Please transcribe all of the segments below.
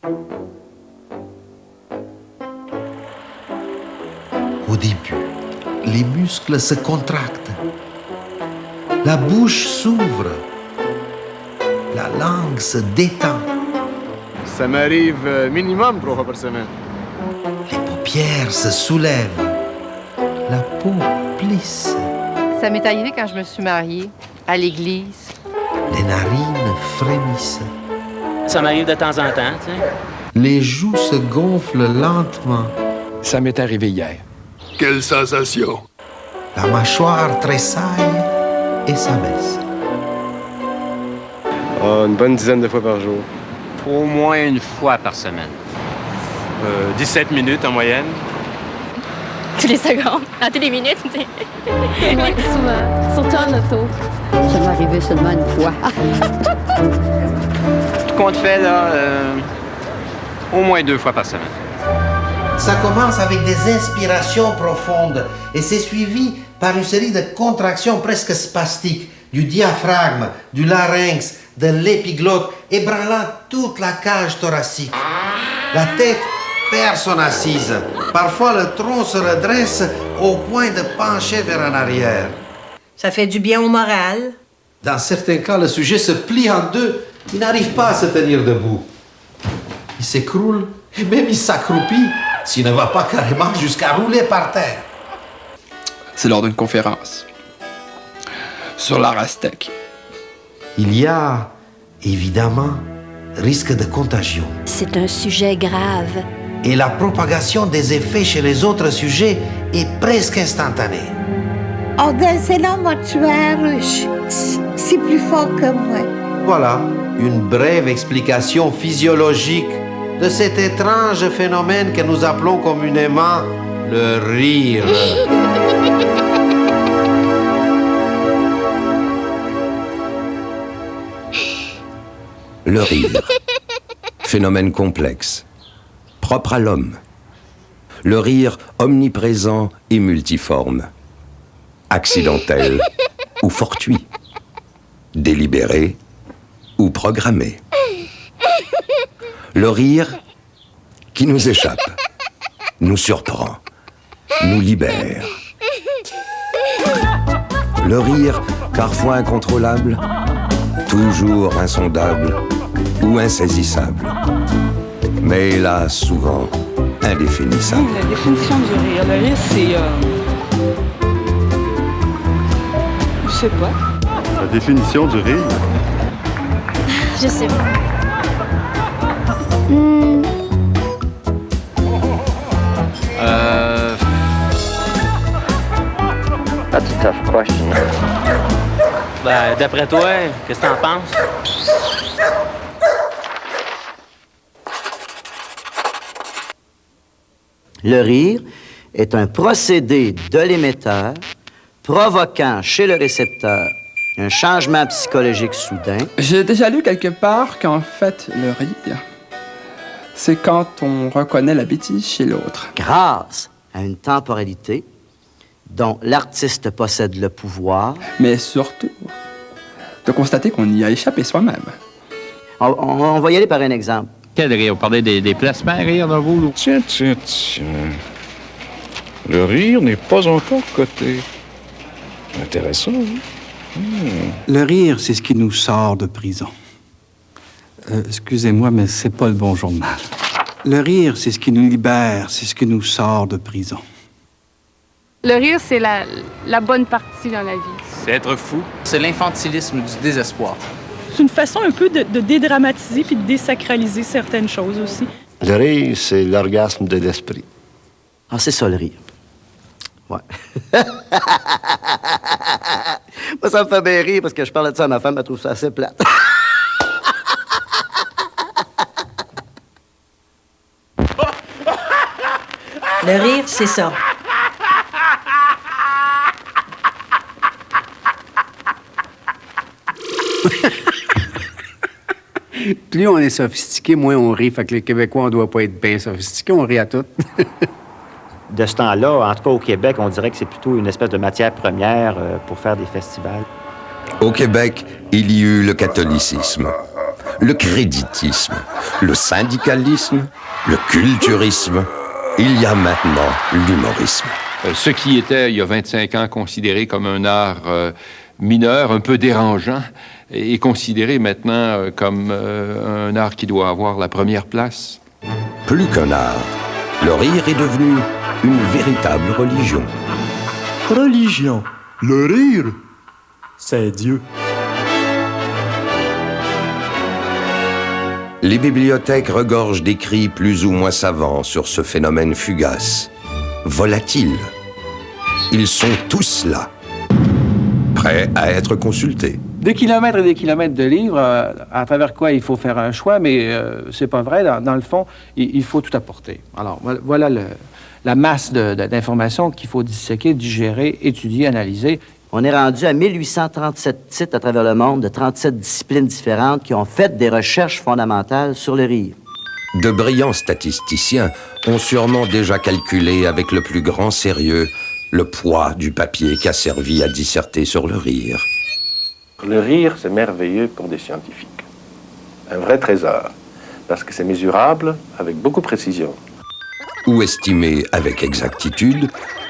Au début, les muscles se contractent. La bouche s'ouvre. La langue se détend. Ça m'arrive minimum 3 fois par semaine. Les paupières se soulèvent. La peau plisse. Ça m'est arrivé quand je me suis mariée, à l'église. Les narines frémissent. Ça m'arrive de temps en temps, tu sais. Les joues se gonflent lentement. Ça m'est arrivé hier. Quelle sensation! La mâchoire tressaille et s'abaisse. Oh, une bonne dizaine de fois par jour. Au moins une fois par semaine. 17 minutes en moyenne. Tous les secondes, tous les minutes. Oui, souvent. Surtout en auto. Ça m'est arrivé seulement une fois. Tout compte fait, là, au moins 2 fois par semaine. Ça commence avec des inspirations profondes et c'est suivi par une série de contractions presque spastiques du diaphragme, du larynx, de l'épiglotte, ébranlant toute la cage thoracique. La tête perd son assise. Parfois, le tronc se redresse au point de pencher vers en arrière. Ça fait du bien au moral. Dans certains cas, le sujet se plie en deux. Il n'arrive pas à se tenir debout. Il s'écroule et même il s'accroupit s'il ne va pas carrément jusqu'à rouler par terre. C'est lors d'une conférence sur l'art aztèque. Il y a, évidemment, risque de contagion. C'est un sujet grave. Et la propagation des effets chez les autres sujets est presque instantanée. Organisez-la mortuaire, c'est plus fort que moi. Voilà une brève explication physiologique de cet étrange phénomène que nous appelons communément le rire. Le rire. Phénomène complexe. Propre à l'homme. Le rire omniprésent et multiforme. Accidentel ou fortuit. Délibéré ou programmé. Le rire qui nous échappe, nous surprend, nous libère. Le rire, parfois incontrôlable, toujours insondable ou insaisissable. Mais hélas, souvent indéfinissable. La définition du rire. Le rire, c'est... Je sais pas. La définition du rire? Je sais pas. That's a tough question. Ben, d'après toi, qu'est-ce que t'en penses? Le rire est un procédé de l'émetteur provoquant chez le récepteur un changement psychologique soudain. J'ai déjà lu quelque part qu'en fait, le rire, c'est quand on reconnaît la bêtise chez l'autre. Grâce à une temporalité dont l'artiste possède le pouvoir. Mais surtout, de constater qu'on y a échappé soi-même. On va y aller par un exemple. Quel rire? Vous parlez des placements à rire dans vous? Tiens. Le rire n'est pas encore coté. Intéressant, hein? Le rire, c'est ce qui nous sort de prison. Excusez-moi, mais c'est pas le bon journal. Le rire, c'est ce qui nous libère, c'est ce qui nous sort de prison. Le rire, c'est la bonne partie dans la vie. C'est être fou. C'est l'infantilisme du désespoir. C'est une façon un peu de dédramatiser puis de désacraliser certaines choses aussi. Le rire, c'est l'orgasme de l'esprit. Ah, c'est ça, le rire. Ouais. Moi, ça me fait bien rire parce que je parle de ça à ma femme, elle trouve ça assez plate. Le rire, c'est ça. Plus on est sophistiqué, moins on rit. Fait que les Québécois, on doit pas être bien sophistiqués, on rit à tout. De ce temps-là, en tout cas au Québec, on dirait que c'est plutôt une espèce de matière première pour faire des festivals. Au Québec, il y eut le catholicisme. le créditisme, le syndicalisme, le culturisme. Il y a maintenant l'humorisme. Ce qui était, il y a 25 ans, considéré comme un art mineur, un peu dérangeant, est considéré maintenant comme un art qui doit avoir la première place. Plus qu'un art, le rire est devenu une véritable religion. Religion. Le rire, c'est Dieu. Les bibliothèques regorgent d'écrits plus ou moins savants sur ce phénomène fugace, volatile. Ils sont tous là, prêts à être consultés. Des kilomètres et des kilomètres de livres, à travers quoi il faut faire un choix, mais c'est pas vrai. Dans le fond, il faut tout apporter. Alors, voilà la masse d'informations qu'il faut disséquer, digérer, étudier, analyser. On est rendu à 1837 titres à travers le monde de 37 disciplines différentes qui ont fait des recherches fondamentales sur le rire. De brillants statisticiens ont sûrement déjà calculé avec le plus grand sérieux le poids du papier qui a servi à disserter sur le rire. Le rire, c'est merveilleux pour des scientifiques. Un vrai trésor, parce que c'est mesurable avec beaucoup de précision. Ou estimer avec exactitude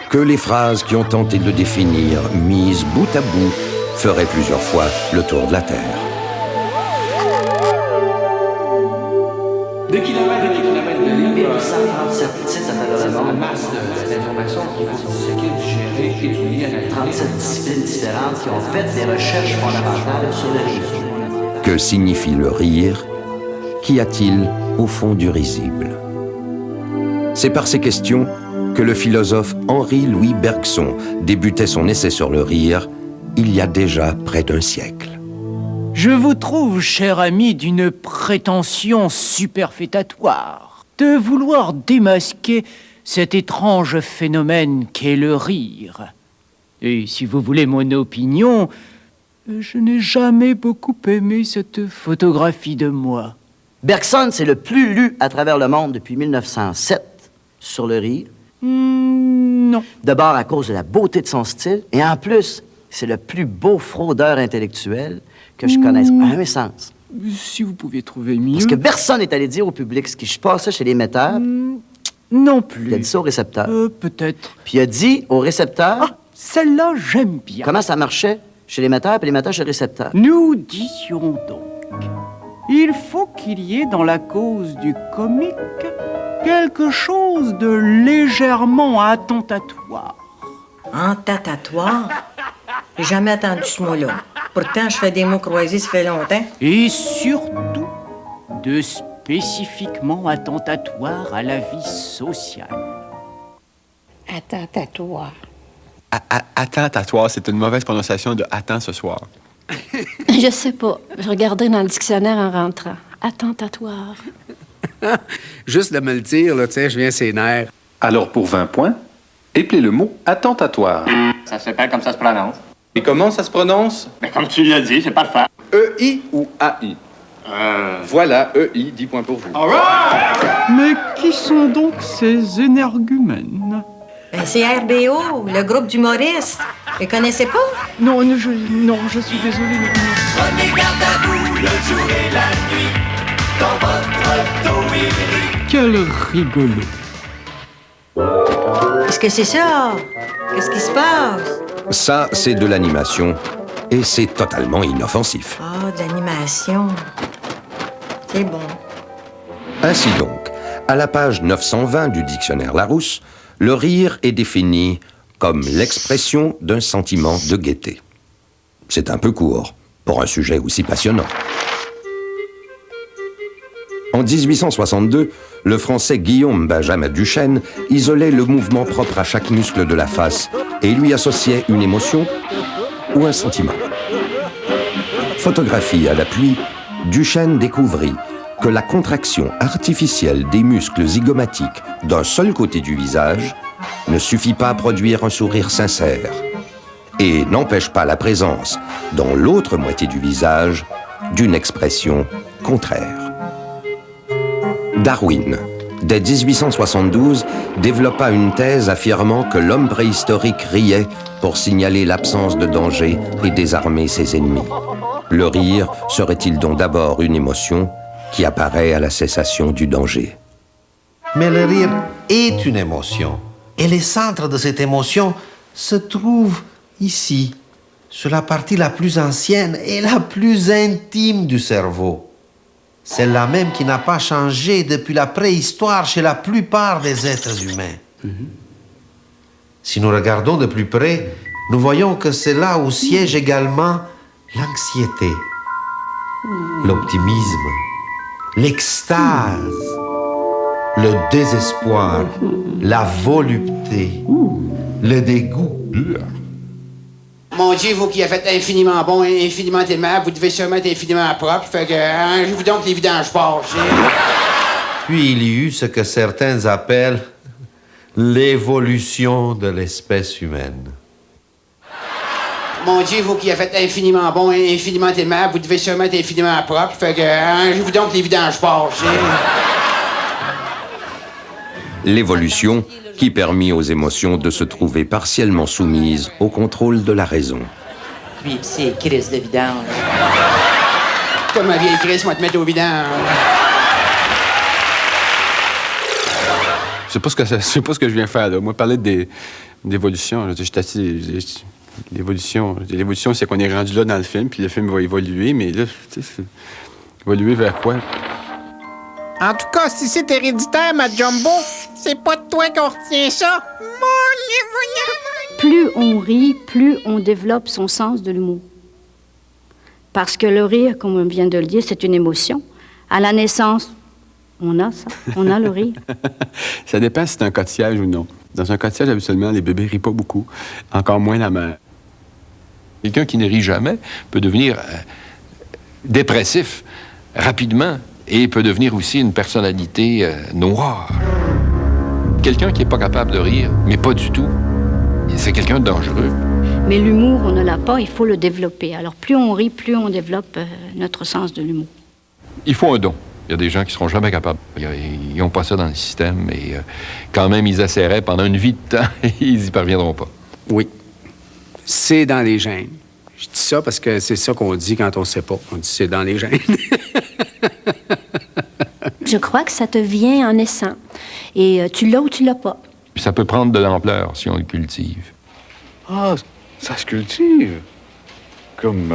que les phrases qui ont tenté de le définir, mises bout à bout, feraient plusieurs fois le tour de la Terre. Des kilomètres et des kilomètres de livres, 1837 titres à travers le monde, la masse d'informations qu'il faut disséquer, digérer, étudier, analyser. 37 disciplines différentes qui ont fait des recherches fondamentales sur le rire. Que signifie le rire? Qu'y a-t-il au fond du risible? C'est par ces questions que le philosophe Henri-Louis Bergson débutait son essai sur le rire il y a déjà près d'un siècle. Je vous trouve, cher ami, d'une prétention superfétatoire, de vouloir démasquer cet étrange phénomène qu'est le rire. Et si vous voulez mon opinion, je n'ai jamais beaucoup aimé cette photographie de moi. Bergson, c'est le plus lu à travers le monde depuis 1907 sur le rire. Non. D'abord à cause de la beauté de son style, et en plus, c'est le plus beau fraudeur intellectuel que je connaisse, à un sens. Si vous pouviez trouver mieux... Parce que personne n'est allé dire au public ce qui se passait chez l'émetteur. Non plus. Il a dit ça au récepteur. Peut-être. Puis il a dit au récepteur... Ah, celle-là, j'aime bien. Comment ça marchait chez l'émetteur, puis l'émetteur chez le récepteur. Nous disions donc, il faut qu'il y ait dans la cause du comique quelque chose de légèrement attentatoire. Attentatoire? J'ai jamais entendu ce mot-là. Pourtant, je fais des mots croisés, ça fait longtemps. Et surtout, de spécifiquement attentatoire à la vie sociale. Attentatoire. Attentatoire, c'est une mauvaise prononciation de « attends ce soir ». Je sais pas. Je regardais dans le dictionnaire en rentrant. Attentatoire. Juste de me le dire, là, tu sais, je viens ses nerfs. Alors, pour 20 points, éplez le mot attentatoire. Ça s'appelle comme ça se prononce. Et comment ça se prononce? Mais comme tu l'as dit, c'est parfait. E-I ou A-I? Voilà, E-I, 10 points pour vous. Mais qui sont donc ces énergumènes? Ben, c'est RBO, le groupe d'humoristes. Vous connaissez pas? Non, je suis désolée. Prenez garde à vous le jour et la nuit, dans votre dos ivri. Quel rigolo. Qu'est-ce que c'est ça? Qu'est-ce qui se passe? Ça, c'est de l'animation et c'est totalement inoffensif. Ah, de l'animation. C'est bon. Ainsi donc, à la page 920 du dictionnaire Larousse, le rire est défini comme l'expression d'un sentiment de gaieté. C'est un peu court pour un sujet aussi passionnant. En 1862, le Français Guillaume Benjamin Duchesne isolait le mouvement propre à chaque muscle de la face et lui associait une émotion ou un sentiment. Photographie à l'appui, Duchesne découvrit que la contraction artificielle des muscles zygomatiques d'un seul côté du visage ne suffit pas à produire un sourire sincère et n'empêche pas la présence, dans l'autre moitié du visage, d'une expression contraire. Darwin, dès 1872, développa une thèse affirmant que l'homme préhistorique riait pour signaler l'absence de danger et désarmer ses ennemis. Le rire serait-il donc d'abord une émotion qui apparaît à la cessation du danger? Mais le rire est une émotion. Et le centre de cette émotion se trouve ici, sur la partie la plus ancienne et la plus intime du cerveau. Celle-là même qui n'a pas changé depuis la préhistoire chez la plupart des êtres humains. Si nous regardons de plus près, nous voyons que c'est là où siège également l'anxiété, l'optimisme, l'extase, le désespoir, la volupté, le dégoût. Mon Dieu, vous qui êtes infiniment bon et infiniment aimable, vous devez sûrement être infiniment propre. Fait que, arrangez-vous donc les vidanges passent. Puis il y eut ce que certains appellent l'évolution de l'espèce humaine. Mon Dieu, vous qui êtes infiniment bon et infiniment aimable, vous devez sûrement être infiniment propre. Fait que, arrangez-vous donc les vidanges passent. L'évolution qui permit aux émotions de se trouver partiellement soumises au contrôle de la raison. Puis c'est Chris de vidange. Toi, ma vieille Chris, moi te mettre au vidange. Je sais pas ce que je viens faire, là. Moi, parler d'évolution, je suis assis... L'évolution, c'est qu'on est rendu là dans le film, puis le film va évoluer, mais là, tu sais, évoluer vers quoi? En tout cas, si c'est héréditaire, ma Jumbo, c'est pas de toi qu'on retient ça. Plus on rit, plus on développe son sens de l'humour. Parce que le rire, comme on vient de le dire, c'est une émotion. À la naissance, on a ça, on a le rire. Ça dépend si c'est un cas de siège ou non. Dans un cas de siège, habituellement, les bébés rient pas beaucoup, encore moins la mère. Quelqu'un qui ne rit jamais peut devenir dépressif rapidement et peut devenir aussi une personnalité noire. Quelqu'un qui n'est pas capable de rire, mais pas du tout, c'est quelqu'un de dangereux. Mais l'humour, on ne l'a pas, il faut le développer. Alors plus on rit, plus on développe notre sens de l'humour. Il faut un don. Il y a des gens qui ne seront jamais capables. Ils n'ont pas ça dans le système et quand même, ils essaieraient pendant une vie de temps et ils n'y parviendront pas. Oui. C'est dans les gènes. Je dis ça parce que c'est ça qu'on dit quand on ne sait pas. On dit c'est dans les gènes. Je crois que ça te vient en naissant. Et tu l'as ou tu l'as pas. Puis ça peut prendre de l'ampleur si on le cultive. Ah, ça se cultive. Comme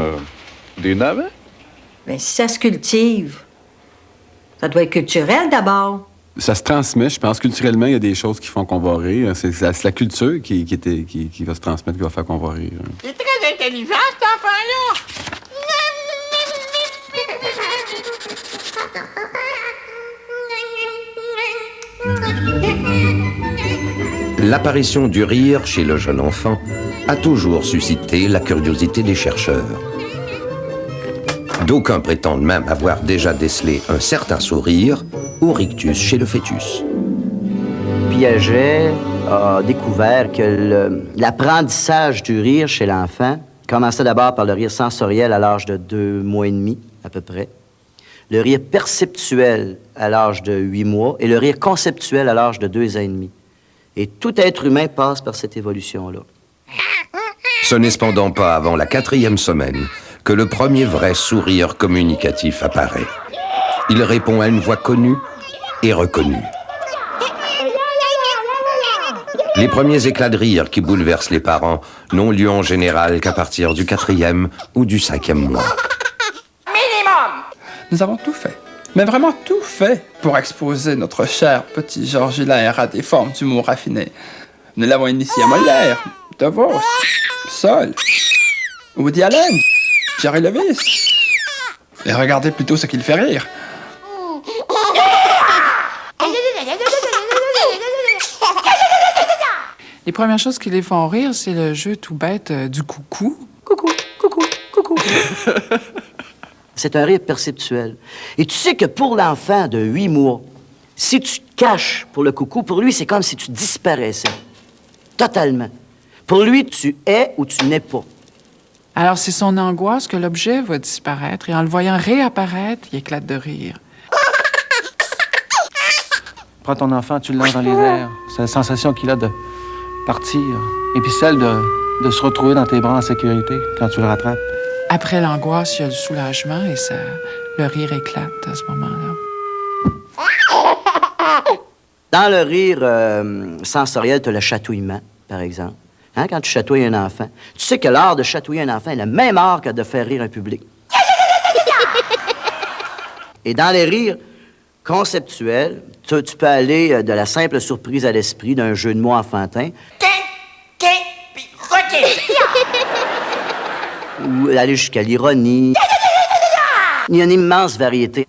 des navets. Mais si ça se cultive, ça doit être culturel d'abord. Ça se transmet, je pense. Culturellement, il y a des choses qui font qu'on va rire. C'est la culture qui va se transmettre, qui va faire qu'on va rire. C'est très intelligent, cet enfant-là! L'apparition du rire chez le jeune enfant a toujours suscité la curiosité des chercheurs. D'aucuns prétendent même avoir déjà décelé un certain sourire ou rictus chez le fœtus. Piaget a découvert que l'apprentissage du rire chez l'enfant commençait d'abord par le rire sensoriel à l'âge de 2 mois et demi, à peu près, le rire perceptuel à l'âge de 8 mois et le rire conceptuel à l'âge de 2 ans et demi. Et tout être humain passe par cette évolution-là. Ce n'est cependant pas avant la 4e semaine que le premier vrai sourire communicatif apparaît. Il répond à une voix connue et reconnue. Les premiers éclats de rire qui bouleversent les parents n'ont lieu en général qu'à partir du 4e ou du 5e mois. Minimum! Nous avons tout fait, mais vraiment tout fait pour exposer notre cher petit Georges Hilaire à des formes d'humour raffinées. Nous l'avons initié à Molière, De Vos, Sol, Woody Allen, Jerry Lewis. Et regardez plutôt ce qu'il fait rire. Les premières choses qui les font rire, c'est le jeu tout bête du coucou. Coucou, coucou, coucou. C'est un rire perceptuel. Et tu sais que pour l'enfant de 8 mois, si tu te caches pour le coucou, pour lui, c'est comme si tu disparaissais. Totalement. Pour lui, tu es ou tu n'es pas. Alors, c'est son angoisse que l'objet va disparaître et en le voyant réapparaître, il éclate de rire. prends ton enfant, tu le lances dans les airs. C'est la sensation qu'il a de partir. Et puis celle de se retrouver dans tes bras en sécurité quand tu le rattrapes. Après l'angoisse, il y a le soulagement et le rire éclate à ce moment-là. Dans le rire sensoriel, tu as le chatouillement, par exemple. Hein, quand tu chatouilles un enfant, tu sais que l'art de chatouiller un enfant est le même art que de faire rire un public. Et dans les rires conceptuels, tu peux aller de la simple surprise à l'esprit d'un jeu de mots enfantin. Ou aller jusqu'à l'ironie. Il y a une immense variété.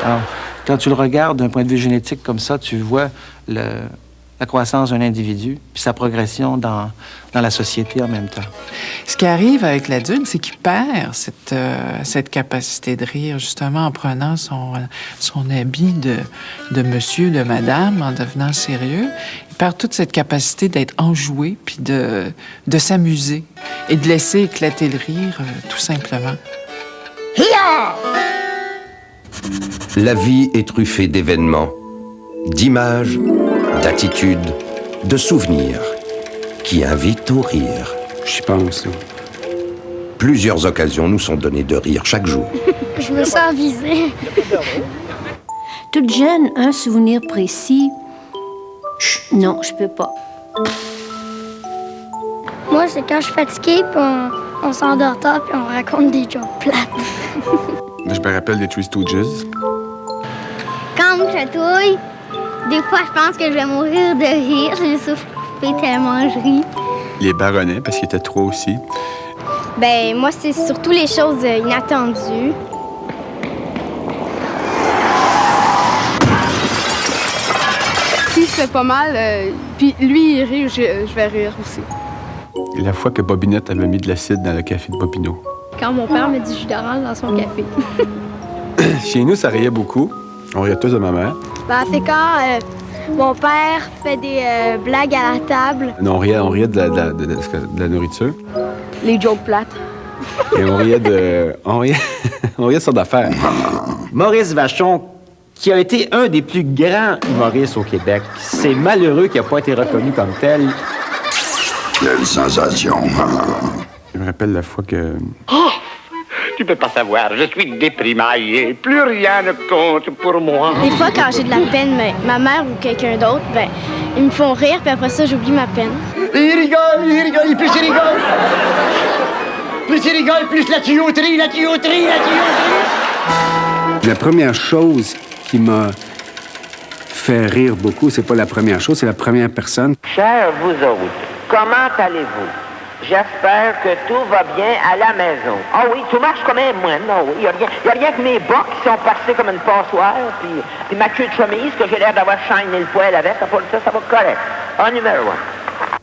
Alors, quand tu le regardes d'un point de vue génétique comme ça, tu vois la croissance d'un individu puis sa progression dans la société en même temps. Ce qui arrive avec l'adulte, c'est qu'il perd cette capacité de rire, justement, en prenant son habit de monsieur, de madame, en devenant sérieux. Il perd toute cette capacité d'être enjoué puis de s'amuser et de laisser éclater le rire, tout simplement. La vie est truffée d'événements, d'images, d'attitudes, de souvenirs qui invitent au rire. J'y pense. Plusieurs occasions nous sont données de rire chaque jour. Je me sens visée. Toute jeune, un souvenir précis. Non, je peux pas. Moi, c'est quand je suis fatiguée, puis on s'endort tard, puis on raconte des jokes plates. Je me rappelle des Three Stooges. Quand on me chatouille, des fois, je pense que je vais mourir de rire. J'ai soufflé tellement je ris. Les Baronnets, parce qu'ils étaient trois aussi. Ben, moi, c'est surtout les choses inattendues. Si je fais pas mal, puis lui, il rit, je vais rire aussi. La fois que Bobinette avait mis de l'acide dans le café de Bobino. Quand mon père met du jus d'orange dans son café. Chez nous, ça riait beaucoup. On riait tous de ma mère. Ben, c'est quand mon père fait des blagues à la table. Non, on riait de la nourriture. Les jokes plates. Et on riait de sortes d'affaires. Maurice Vachon, qui a été un des plus grands humoristes au Québec, c'est malheureux qu'il n'a pas été reconnu comme tel. Quelle sensation! Je me rappelle la fois que... Oh! Tu peux pas savoir, je suis déprimé. Plus rien ne compte pour moi. Des fois, quand j'ai de la peine, ma mère ou quelqu'un d'autre, ben, ils me font rire, puis après ça, j'oublie ma peine. Il rigole, plus il rigole. Plus il rigole, plus la tuyauterie. La première chose qui m'a fait rire beaucoup, c'est pas la première chose, c'est la première personne. Chers vous autres, comment allez-vous? J'espère que tout va bien à la maison. Ah oui, tout marche comme un moine. Ah oui, il n'y a rien que mes bas qui sont passés comme une passoire, puis ma queue de chemise que j'ai l'air d'avoir shiné le poil avec. À part ça va correct. En numéro 1.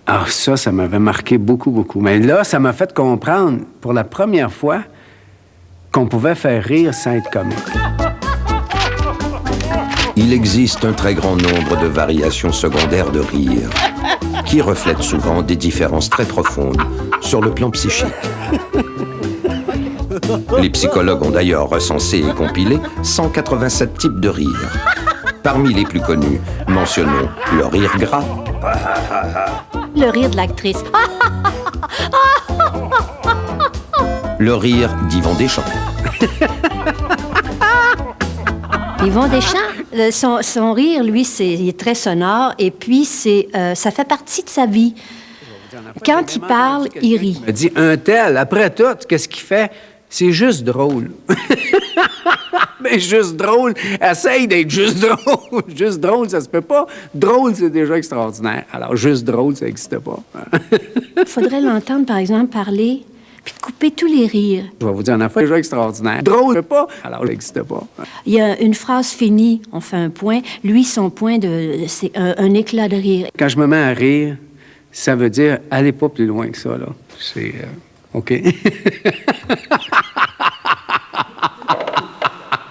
Ah, ça m'avait marqué beaucoup, beaucoup. Mais là, ça m'a fait comprendre, pour la première fois, qu'on pouvait faire rire sans être comique. Il existe un très grand nombre de variations secondaires de rire qui reflètent souvent des différences très profondes sur le plan psychique. Les psychologues ont d'ailleurs recensé et compilé 187 types de rire. Parmi les plus connus, mentionnons le rire gras, Le rire de l'actrice. le rire d'Yvon Deschamps, Yvon Deschamps, son rire, lui, il est très sonore et puis ça fait partie de sa vie. Quand il parle, il rit. Il m'a dit, un tel, après tout, qu'est-ce qu'il fait? C'est juste drôle. Mais juste drôle, essaye d'être juste drôle. Juste drôle, ça se peut pas. Drôle, c'est déjà extraordinaire. Alors, juste drôle, ça n'existe pas. Il faudrait l'entendre, par exemple, parler puis de couper tous les rires. Je vais vous dire un affaire déjà extraordinaire. Drôle, ça se peut pas. Alors, ça n'existe pas. Il y a une phrase finie, on fait un point. Lui, son point, c'est un éclat de rire. Quand je me mets à rire, ça veut dire, allez pas plus loin que ça, là. C'est... OK.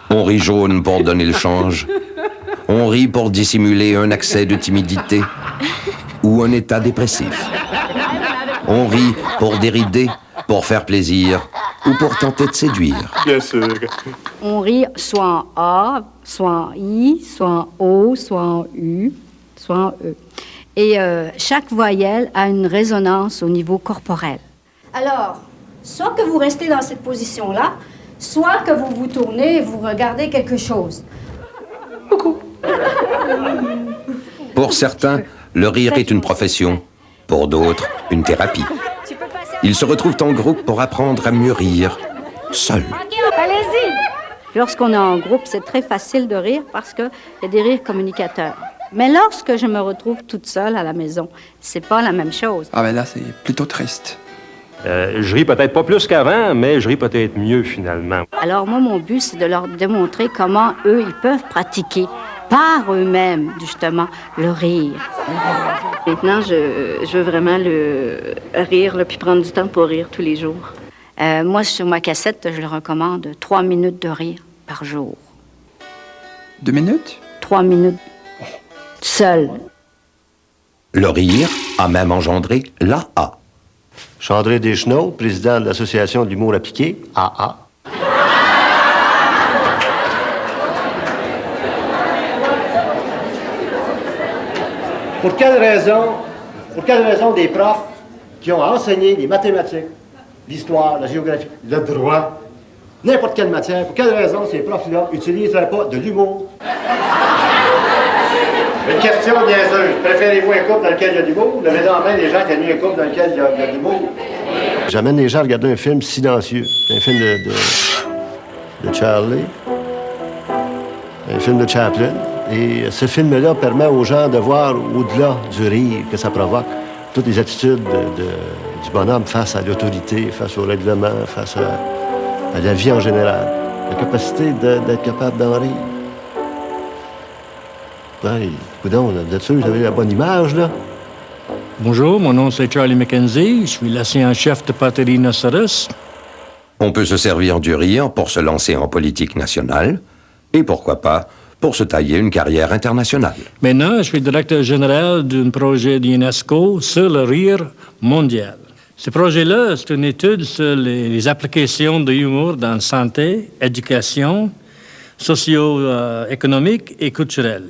On rit jaune pour donner le change. On rit pour dissimuler un accès de timidité ou un état dépressif. On rit pour dérider, pour faire plaisir ou pour tenter de séduire. Bien sûr. On rit soit en A, soit en I, soit en O, soit en U, soit en E. Et chaque voyelle a une résonance au niveau corporel. Alors, soit que vous restez dans cette position-là, soit que vous vous tournez et vous regardez quelque chose. Coucou. Pour certains, le rire est une profession. Pour d'autres, une thérapie. Ils se retrouvent en groupe pour apprendre à mieux rire, seuls. Allez-y! Lorsqu'on est en groupe, c'est très facile de rire parce qu'il y a des rires communicateurs. Mais lorsque je me retrouve toute seule à la maison, c'est pas la même chose. Ah, ben là, c'est plutôt triste. Je ris peut-être pas plus qu'avant, mais je ris peut-être mieux, finalement. Alors moi, mon but, c'est de leur démontrer comment eux, ils peuvent pratiquer par eux-mêmes, justement, le rire. Maintenant, je veux vraiment le rire, puis prendre du temps pour rire tous les jours. Moi, sur ma cassette, je le recommande 3 minutes de rire par jour. 2 minutes? 3 minutes. Seul. Le rire a même engendré l'AA. Je suis André Deschenaux, président de l'Association de l'humour appliqué, AA. Pour quelle raison des profs qui ont enseigné les mathématiques, l'histoire, la géographie, le droit, n'importe quelle matière, pour quelle raison ces profs-là n'utiliseraient pas de l'humour? Une question niaiseuse. Préférez-vous un couple dans lequel il y a de l'humour? Levez dans la main les gens qui ont mis un couple dans lequel il y a de l'humour. J'amène les gens à regarder un film silencieux. C'est un film de Charlie, un film de Chaplin. Et ce film-là permet aux gens de voir au-delà du rire que ça provoque toutes les attitudes du bonhomme face à l'autorité, face au règlement, face à la vie en général. La capacité d'être capable d'en rire. Hey, coudonc, vous êtes sûr que vous avez la bonne image, là? Bonjour, mon nom c'est Charlie McKenzie, je suis l'ancien-chef de Patrie Rhinocéros. On peut se servir du rire pour se lancer en politique nationale et pourquoi pas pour se tailler une carrière internationale. Maintenant, je suis directeur général d'un projet de l'UNESCO sur le rire mondial. Ce projet-là, c'est une étude sur les applications de l'humour dans la santé, éducation, socio-économique et culturelle.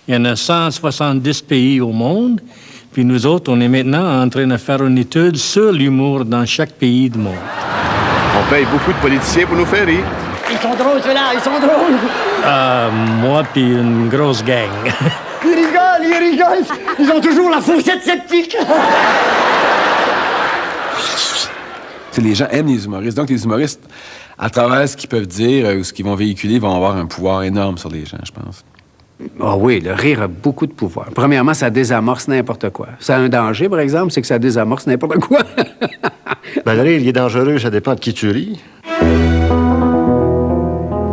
Il y en a 170 pays au monde, puis nous autres, on est maintenant en train de faire une étude sur l'humour dans chaque pays du monde. On paye beaucoup de politiciens pour nous faire rire. Ils sont drôles, ceux-là, ils sont drôles. Moi, puis une grosse gang. Ils rigolent. Ils ont toujours la fourchette sceptique. Les gens aiment les humoristes. Donc, les humoristes, à travers ce qu'ils peuvent dire ou ce qu'ils vont véhiculer, vont avoir un pouvoir énorme sur les gens, je pense. Ah oui, le rire a beaucoup de pouvoir. Premièrement, ça désamorce n'importe quoi. Ça a un danger, par exemple, c'est que ça désamorce n'importe quoi. Ben, le rire, il est dangereux, ça dépend de qui tu ris.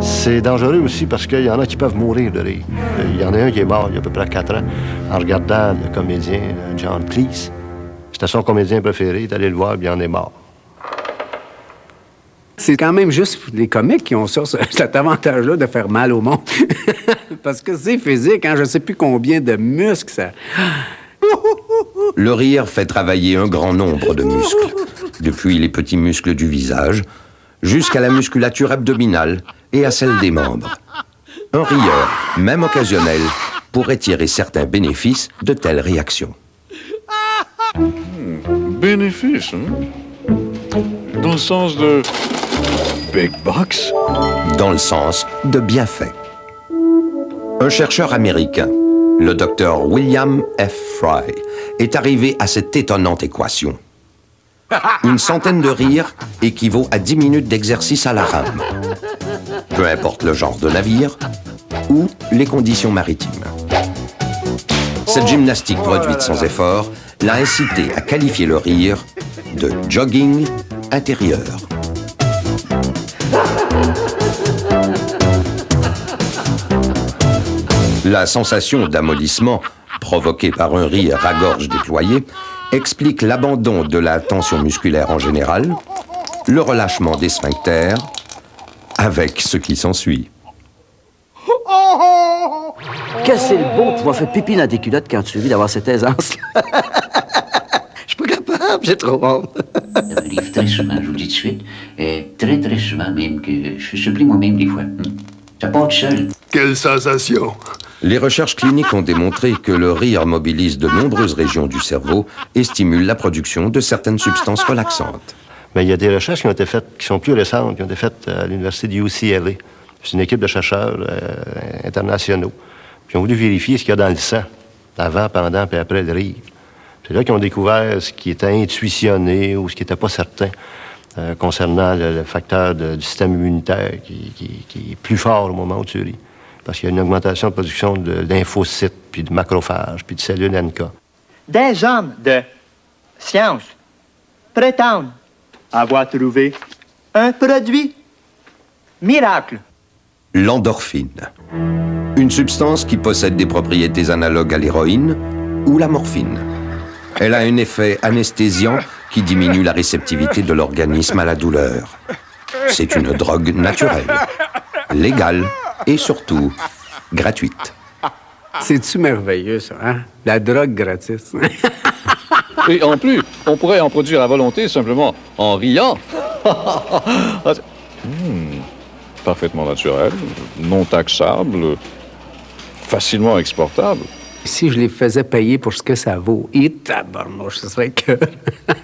C'est dangereux aussi parce qu'il y en a qui peuvent mourir de rire. Il y en a un qui est mort il y a à peu près 4 ans en regardant le comédien John Cleese. C'était son comédien préféré, il est allé le voir, puis il en est mort. C'est quand même juste les comiques qui ont ça, cet avantage-là de faire mal au monde. Parce que c'est physique, hein, je ne sais plus combien de muscles ça... Le rire fait travailler un grand nombre de muscles, depuis les petits muscles du visage jusqu'à la musculature abdominale et à celle des membres. Un rieur, même occasionnel, pourrait tirer certains bénéfices de telles réactions. Bénéfice, hein? Dans le sens de... Big bucks? Dans le sens de bienfaits. Un chercheur américain, le docteur William F. Fry, est arrivé à cette étonnante équation. Une centaine de rires équivaut à 10 minutes d'exercice à la rame. Peu importe le genre de navire ou les conditions maritimes. Cette gymnastique produite sans effort l'a incité à qualifier le rire de jogging intérieur. La sensation d'amollissement provoquée par un rire à gorge déployée explique l'abandon de la tension musculaire en général, le relâchement des sphincters, avec ce qui s'ensuit. Que c'est le beau de pouvoir faire pipi dans tes culottes quand tu vis d'avoir cette aisance-là. Je suis pas capable, j'ai trop honte. Ça m'arrive très souvent, je vous le dis de suite. Très, très souvent même, que je suis surpris moi-même des fois. Ça part tout seul. Quelle sensation! Les recherches cliniques ont démontré que le rire mobilise de nombreuses régions du cerveau et stimule la production de certaines substances relaxantes. Mais il y a des recherches qui ont été faites, qui sont plus récentes, qui ont été faites à l'université du UCLA. C'est une équipe de chercheurs internationaux. Puis ils ont voulu vérifier ce qu'il y a dans le sang, avant, pendant, puis après le rire. C'est là qu'ils ont découvert ce qui était intuitionné ou ce qui n'était pas certain concernant le facteur du système immunitaire qui est plus fort au moment où tu ris. Parce qu'il y a une augmentation de production de lymphocytes, puis de macrophages, puis de cellules NK. Des hommes de science prétendent avoir trouvé un produit miracle. L'endorphine. Une substance qui possède des propriétés analogues à l'héroïne ou la morphine. Elle a un effet anesthésiant qui diminue la réceptivité de l'organisme à la douleur. C'est une drogue naturelle, légale et surtout gratuite. C'est-tu merveilleux, ça, hein? La drogue gratis. Et en plus, on pourrait en produire à volonté simplement en riant. Parfaitement naturel, non taxable, facilement exportable. Si je les faisais payer pour ce que ça vaut, et tabarnouche, ce serait que...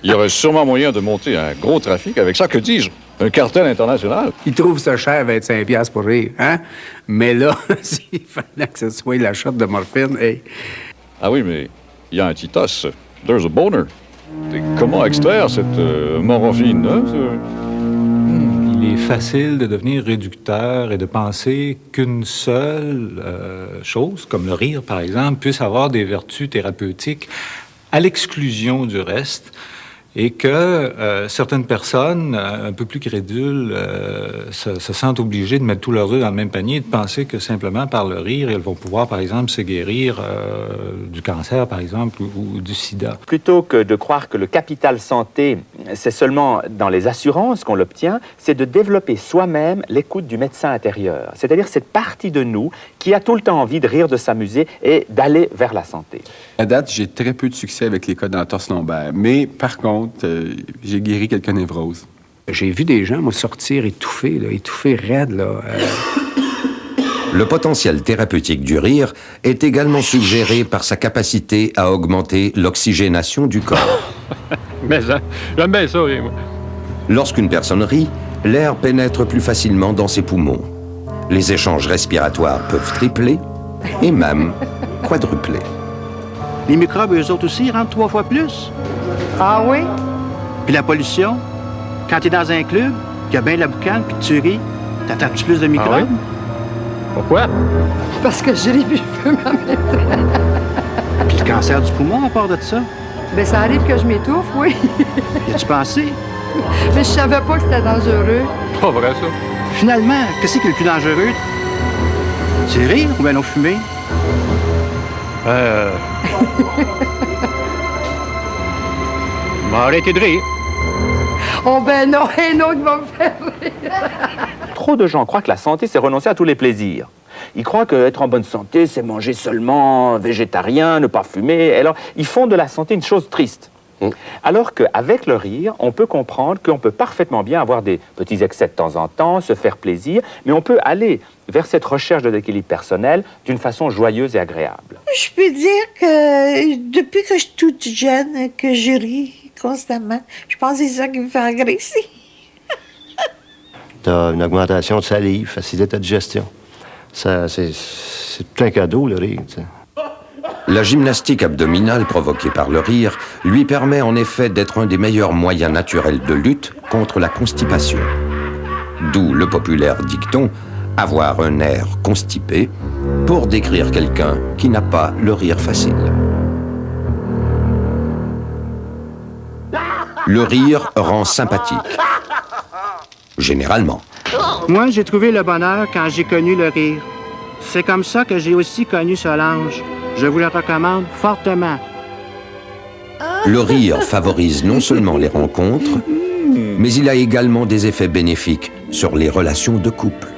Il y aurait sûrement moyen de monter un gros trafic avec ça, que dis-je? Un cartel international. Ils trouvent ça cher, 25$ pour rire, hein? Mais là, s'il fallait que ce soit la shot de morphine, hey... Ah oui, mais il y a un petit os. There's a boner. Et comment extraire cette morphine, hein? Il est facile de devenir réducteur et de penser qu'une seule chose, comme le rire par exemple, puisse avoir des vertus thérapeutiques à l'exclusion du reste, et que certaines personnes, un peu plus crédules, se sentent obligées de mettre tout leur œuf dans le même panier et de penser que simplement par le rire, elles vont pouvoir, par exemple, se guérir du cancer, par exemple, ou du sida. Plutôt que de croire que le capital santé, c'est seulement dans les assurances qu'on l'obtient, c'est de développer soi-même l'écoute du médecin intérieur. C'est-à-dire cette partie de nous qui a tout le temps envie de rire, de s'amuser et d'aller vers la santé. À date, j'ai très peu de succès avec les cas d'entorse lombaire. Mais par contre, j'ai guéri quelques névroses. J'ai vu des gens, moi, sortir étouffés, raides, là. Le potentiel thérapeutique du rire est également suggéré par sa capacité à augmenter l'oxygénation du corps. Mais ça, j'aime bien ça, rire, moi. Lorsqu'une personne rit, l'air pénètre plus facilement dans ses poumons. Les échanges respiratoires peuvent tripler et même quadrupler. Les microbes, eux autres aussi, rentrent 3 fois plus. Ah oui? Puis la pollution, quand t'es dans un club, qu'il y a bien de la boucane, puis que tu ris, t'attrapes-tu plus de microbes? Ah oui? Pourquoi? Parce que je ris puis je fume en même temps. Puis le cancer du poumon, à part de ça? Ben ça arrive que je m'étouffe, oui. Y a-tu pensé? Mais je savais pas que c'était dangereux. Pas vrai, ça. Finalement, qu'est-ce qui est le plus dangereux? C'est rire ou bien non fumer? Arrêtez de rire. Oh ben non, un autre va me faire rire. Trop de gens croient que la santé, c'est renoncer à tous les plaisirs. Ils croient qu'être en bonne santé, c'est manger seulement végétarien, ne pas fumer. Alors, ils font de la santé une chose triste. Alors qu'avec le rire, on peut comprendre qu'on peut parfaitement bien avoir des petits excès de temps en temps, se faire plaisir, mais on peut aller vers cette recherche de l'équilibre personnel d'une façon joyeuse et agréable. Je peux dire que depuis que je suis toute jeune, que je ris constamment, je pense que c'est ça qui me fait engraisser. Tu as une augmentation de salive, facilite ta digestion. Ça, c'est tout un cadeau, le rire, tu sais. La gymnastique abdominale provoquée par le rire lui permet en effet d'être un des meilleurs moyens naturels de lutte contre la constipation. D'où le populaire dicton « avoir un air constipé » pour décrire quelqu'un qui n'a pas le rire facile. Le rire rend sympathique. Généralement. Moi, j'ai trouvé le bonheur quand j'ai connu le rire. C'est comme ça que j'ai aussi connu Solange. Je vous le recommande fortement. Le rire favorise non seulement les rencontres, mais il a également des effets bénéfiques sur les relations de couple.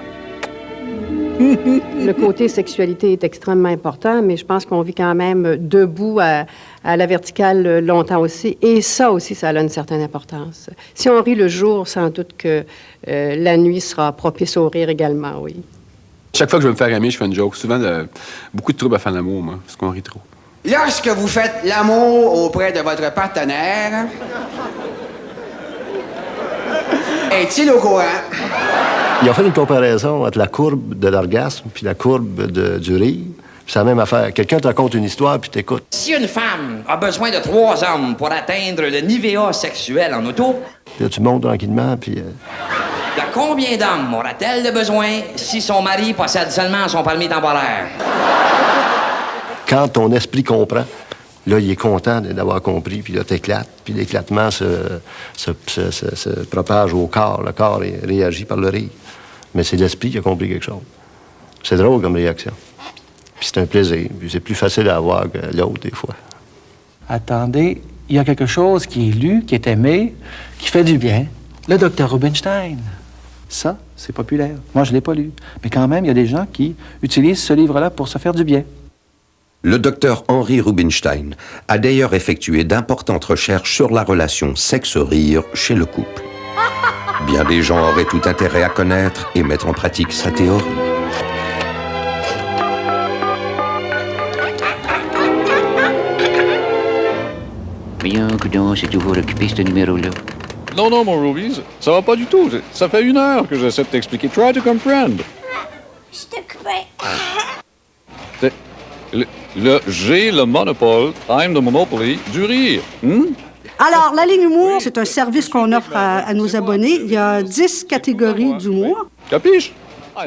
Le côté sexualité est extrêmement important, mais je pense qu'on vit quand même debout à la verticale longtemps aussi. Et ça aussi, ça a une certaine importance. Si on rit le jour, sans doute que la nuit sera propice au rire également, oui. Chaque fois que je veux me faire aimer, je fais une joke. Souvent, beaucoup de troubles à faire l'amour, moi, parce qu'on rit trop. Lorsque vous faites l'amour auprès de votre partenaire, est-il au courant? Ils ont fait une comparaison entre la courbe de l'orgasme puis la courbe du rire. C'est la même affaire. Quelqu'un te raconte une histoire puis t'écoutes. Si une femme a besoin de 3 hommes pour atteindre le niveau sexuel en auto, Là, tu montes tranquillement puis... de combien d'hommes aura-t-elle de besoin si son mari possède seulement son permis temporaire? Quand ton esprit comprend, là, il est content d'avoir compris, puis là, t'éclates, puis l'éclatement se propage au corps. Le corps réagit par le rire. Mais c'est l'esprit qui a compris quelque chose. C'est drôle comme réaction. Puis c'est un plaisir. Puis c'est plus facile à avoir que l'autre, des fois. Attendez, il y a quelque chose qui est lu, qui est aimé, qui fait du bien. Le Dr Rubinstein. Ça, c'est populaire. Moi, je ne l'ai pas lu. Mais quand même, il y a des gens qui utilisent ce livre-là pour se faire du bien. Le docteur Henri Rubinstein a d'ailleurs effectué d'importantes recherches sur la relation sexe-rire chez le couple. Bien des gens auraient tout intérêt à connaître et mettre en pratique sa théorie. Voyons, coudonc, c'est toujours occupé, ce numéro-là. Non, non, mon Rubies, ça va pas du tout. Ça fait 1 heure que j'essaie de t'expliquer. Try to comprehend. Je t'occupais. J'ai le monopole, I'm the monopoly, du rire. Alors, la ligne humour, c'est un service qu'on offre à nos abonnés. Il y a 10 catégories d'humour. Capiche?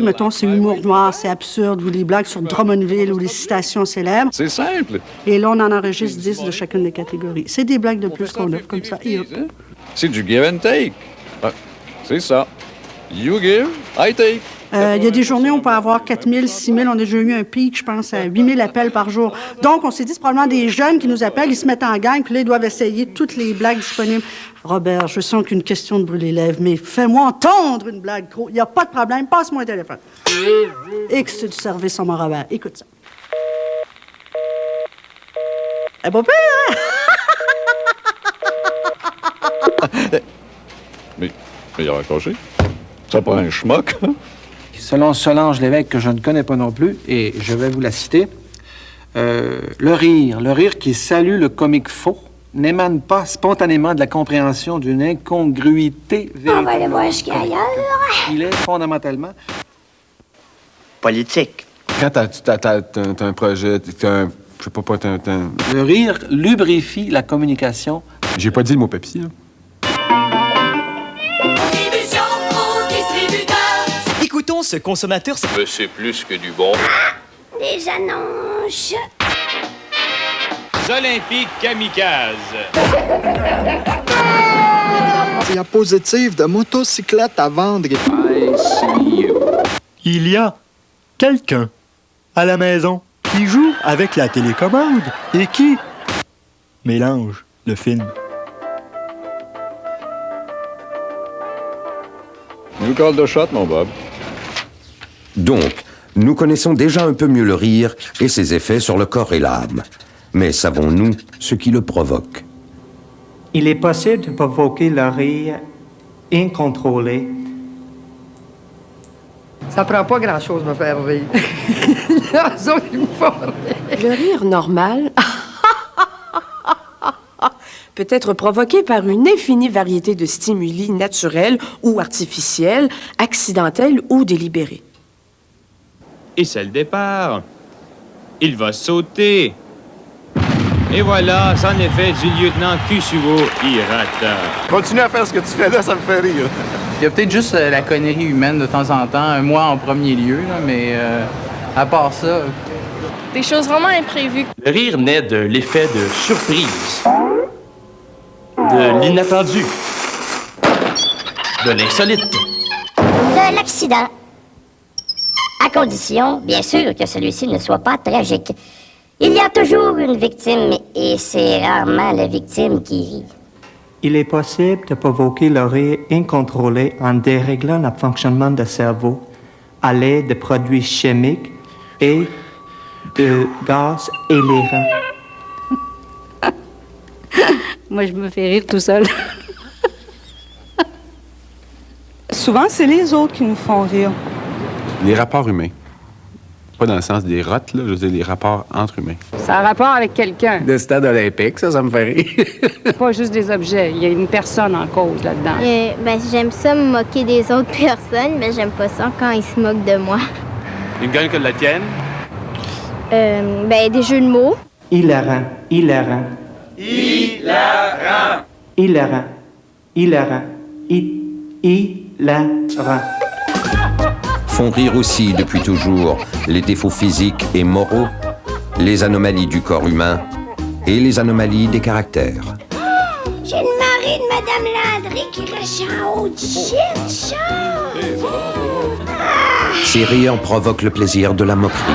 Mettons, c'est humour noir, c'est absurde, ou les blagues sur Drummondville, ou les citations célèbres. C'est simple. Et là, on en enregistre 10 de chacune des catégories. C'est des blagues de plus qu'on offre comme ça. Et hop. C'est du give and take. C'est ça. You give, I take. Il y a des journées où on peut avoir 4 000, 6 000. On a déjà eu un pic, je pense, à 8 000 appels par jour. Donc, on s'est dit, c'est probablement des jeunes qui nous appellent, ils se mettent en gang, puis là, ils doivent essayer toutes les blagues disponibles. Robert, je sens qu'une question de brûler les lèvres, mais fais-moi entendre une blague. Il n'y a pas de problème, passe-moi un téléphone. X, c'est du service à mon Robert. Écoute ça. Eh, pas pire, hein? Mais il a raccroché. Ça prend un schmuck. Selon Solange Lévesque, que je ne connais pas non plus, et je vais vous la citer, le rire qui salue le comique faux, n'émane pas spontanément de la compréhension d'une incongruité véritable. On va aller voir ce qu'il y a ailleurs. Il est fondamentalement politique. Quand t'as un projet, je sais pas, Le rire lubrifie la communication. J'ai pas dit le mot Pepsi, là. Écoutons ce consommateur... Mais c'est plus que du bon. Des annonces. Olympiques kamikazes. Diapositive de motocyclette à vendre. Il y a quelqu'un à la maison qui joue avec la télécommande et qui mélange le film. You call the shot, mon Bob. Donc, nous connaissons déjà un peu mieux le rire et ses effets sur le corps et l'âme. Mais savons-nous ce qui le provoque? Il est possible de provoquer le rire incontrôlé. Ça prend pas grand-chose de me faire rire. Les autres, ils me font rire. Le rire normal peut être provoqué par une infinie variété de stimuli naturels ou artificiels, accidentels ou délibérés. Et c'est le départ. Il va sauter. Et voilà, c'en est fait du lieutenant Kusuo Hirata. Continue à faire ce que tu fais là, ça me fait rire. Il y a peut-être juste la connerie humaine de temps en temps, moi en premier lieu, là, mais à part ça... Des choses vraiment imprévues. Le rire naît de l'effet de surprise, de l'inattendu, de l'insolite. De l'accident. À condition, bien sûr, que celui-ci ne soit pas tragique. Il y a toujours une victime et c'est rarement la victime qui rit. Il est possible de provoquer le rire incontrôlé en déréglant le fonctionnement du cerveau à l'aide de produits chimiques et de gaz élérants. Moi, je me fais rire tout seul. Souvent, c'est les autres qui nous font rire. Les rapports humains. Pas dans le sens des rottes, là, je veux dire les rapports entre humains. Ça a rapport avec quelqu'un. Le stade olympique, ça me fait rire. Pas juste des objets. Il y a une personne en cause là-dedans. J'aime ça me moquer des autres personnes, mais j'aime pas ça quand ils se moquent de moi. Une gagne que de la tienne? Des jeux de mots. Hilarant, hilarant. Hilarant. Hilarant, hilarant, hilarant. Font rire aussi depuis toujours les défauts physiques et moraux, les anomalies du corps humain et les anomalies des caractères. J'ai le mari de Madame Landry qui reste en haut du cherche. Ces rires provoquent le plaisir de la moquerie.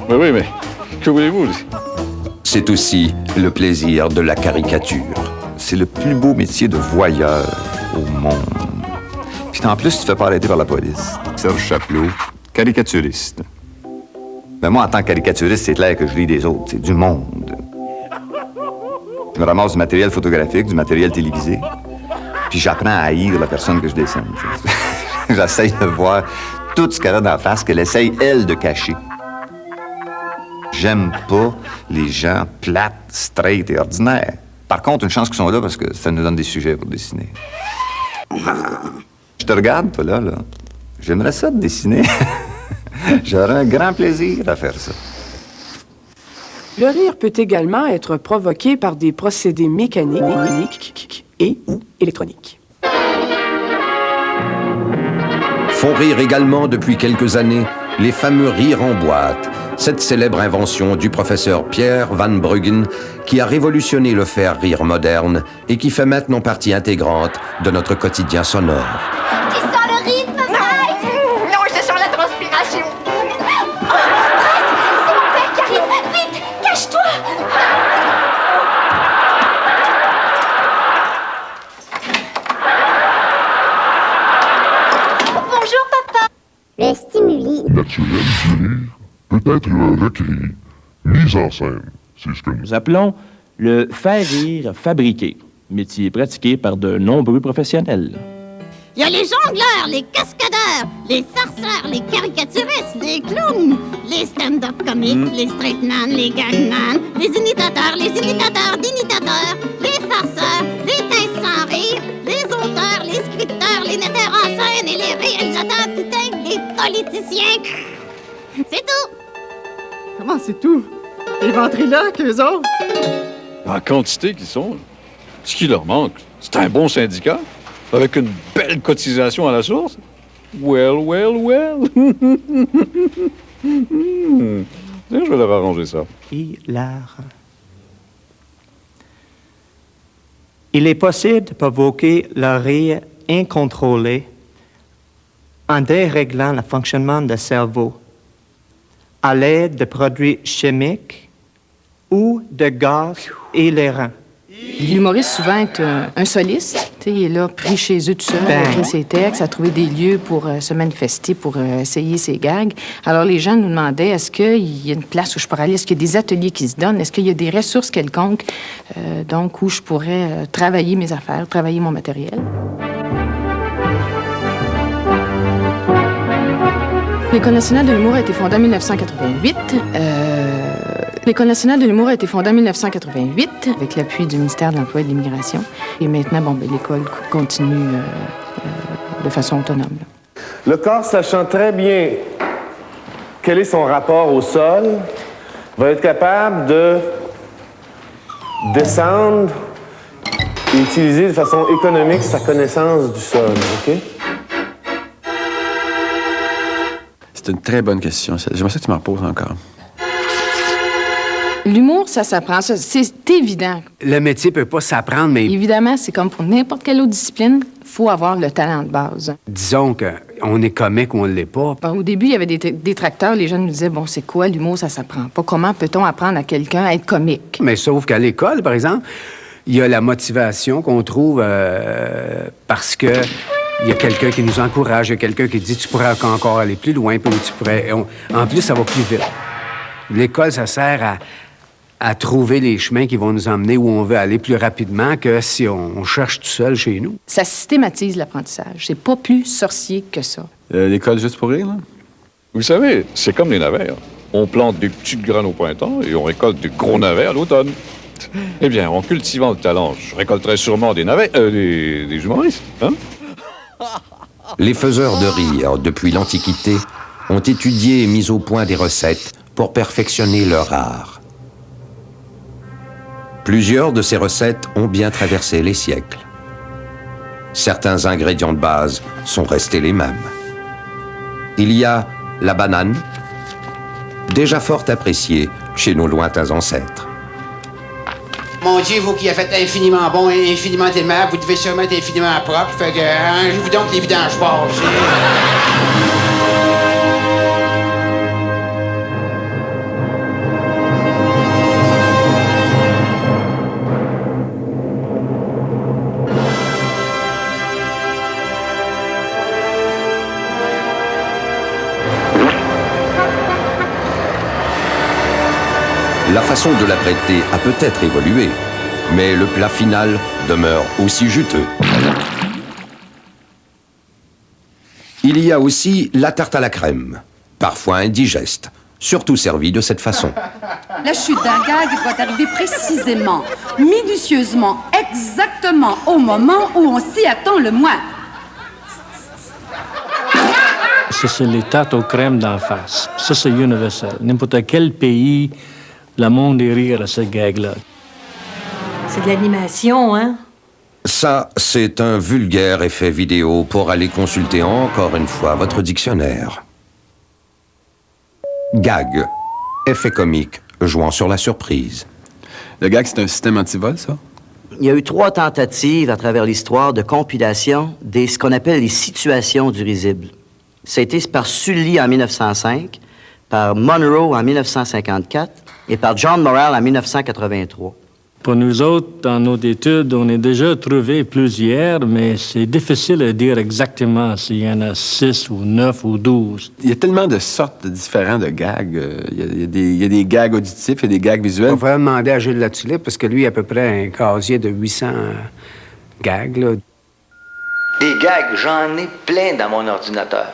Mais oui, mais que voulez-vous? C'est aussi le plaisir de la caricature. C'est le plus beau métier de voyeur au monde. Puis en plus, tu te fais pas arrêter par la police. Serge Chapelot, caricaturiste. Mais moi, en tant que caricaturiste, c'est clair que je lis des autres. C'est du monde. Je me ramasse du matériel photographique, du matériel télévisé. Puis j'apprends à haïr la personne que je dessine. J'essaye de voir tout ce qu'elle a dans la face, qu'elle essaye, elle, de cacher. J'aime pas les gens plates, straight et ordinaires. Par contre, une chance qu'ils sont là parce que ça nous donne des sujets pour dessiner. Je te regarde, toi, là. J'aimerais ça te dessiner. J'aurais un grand plaisir à faire ça. Le rire peut également être provoqué par des procédés mécaniques et ou électroniques. Font rire également depuis quelques années les fameux rires en boîte, cette célèbre invention du professeur Pierre Van Bruggen qui a révolutionné le faire rire moderne et qui fait maintenant partie intégrante de notre quotidien sonore. Tu sens le rythme, Mike? Non, je sens la transpiration. Oh, Mike, c'est mon père qui arrive. Vite, cache-toi. Bonjour, papa. Le stimuli. Naturel du rire peut être recréé, mis en scène. C'est ce que nous appelons le faire rire fabriqué, métier pratiqué par de nombreux professionnels. Il y a les jongleurs, les cascadeurs, les farceurs, les caricaturistes, les clowns, les stand-up comiques, les straight man, les gangman, les imitateurs d'imitateurs, les farceurs, les teintes sans rire, les auteurs, les scripteurs, les metteurs en scène et les réalisateurs, putain, les politiciens. C'est tout. Comment c'est tout? Les ventriloques, eux autres? En quantité qu'ils sont. Ce qui leur manque, c'est un bon syndicat, avec une belle cotisation à la source. Well. Je vais leur arranger ça. Hilarant. Il est possible de provoquer le rire incontrôlé en déréglant le fonctionnement du cerveau à l'aide de produits chimiques ou de gaz élérants. L'humoriste, souvent, est un soliste. Il est là, pris chez eux tout seul, à écrire ses textes, à trouver des lieux pour se manifester, pour essayer ses gags. Alors, les gens nous demandaient, est-ce qu'il y a une place où je pourrais aller? Est-ce qu'il y a des ateliers qui se donnent? Est-ce qu'il y a des ressources quelconques, donc, où je pourrais travailler mes affaires, travailler mon matériel? L'École nationale de l'humour a été fondée en 1988. L'École nationale de l'humour a été fondée en 1988 avec l'appui du ministère de l'Emploi et de l'Immigration. Et maintenant, l'école continue de façon autonome. Le corps, sachant très bien quel est son rapport au sol, va être capable de descendre et utiliser de façon économique sa connaissance du sol. OK? C'est une très bonne question. J'aimerais ça que tu m'en reposes encore. L'humour, ça s'apprend. C'est évident. Le métier peut pas s'apprendre, mais... Évidemment, c'est comme pour n'importe quelle autre discipline, il faut avoir le talent de base. Disons qu'on est comique ou on ne l'est pas. Au début, il y avait des détracteurs. Les gens nous disaient, bon, c'est quoi l'humour, ça s'apprend pas. Comment peut-on apprendre à quelqu'un à être comique? Mais sauf qu'à l'école, par exemple, il y a la motivation qu'on trouve parce que Il y a quelqu'un qui nous encourage, il y a quelqu'un qui dit tu pourrais encore aller plus loin, puis tu pourrais. En plus, ça va plus vite. L'école, ça sert à trouver les chemins qui vont nous emmener où on veut aller plus rapidement que si on cherche tout seul chez nous. Ça systématise l'apprentissage. C'est pas plus sorcier que ça. L'école juste pour rire, là? Vous savez, c'est comme les navets. Hein. On plante des petites graines au printemps et on récolte des gros navets à l'automne. Eh bien, en cultivant le talent, je récolterai sûrement des navets, des humoristes, hein? Les faiseurs de rire, depuis l'Antiquité, ont étudié et mis au point des recettes pour perfectionner leur art. Plusieurs de ces recettes ont bien traversé les siècles. Certains ingrédients de base sont restés les mêmes. Il y a la banane, déjà fort appréciée chez nos lointains ancêtres. Mon Dieu, vous qui avez fait infiniment bon et infiniment aimable, vous devez sûrement être infiniment propre. Fait que, je vous donc les vidanges passent. La façon de la prêter a peut-être évolué, mais le plat final demeure aussi juteux. Il y a aussi la tarte à la crème, parfois indigeste, surtout servie de cette façon. La chute d'un gag doit arriver précisément, minutieusement, exactement au moment où on s'y attend le moins. Ça, c'est les tartes aux crèmes d'en face. Ça, c'est universel. N'importe quel pays, le monde est rire à ce gag-là. C'est de l'animation, hein? Ça, c'est un vulgaire effet vidéo pour aller consulter encore une fois votre dictionnaire. Gag, effet comique jouant sur la surprise. Le gag, c'est un système antivol, ça? Il y a eu 3 tentatives à travers l'histoire de compilation de ce qu'on appelle les situations du risible. Ça a été par Sully en 1905, par Monroe en 1954 et par John Morrell en 1983. Pour nous autres, dans nos études, on a déjà trouvé plusieurs, mais c'est difficile de dire exactement s'il y en a 6 ou 9 ou 12. Il y a tellement de sortes différentes de gags. Il y a des gags auditifs et des gags visuels. On va demander à Gilles Latulippe, parce que lui, il a à peu près un casier de 800 gags. Là. Des gags, j'en ai plein dans mon ordinateur.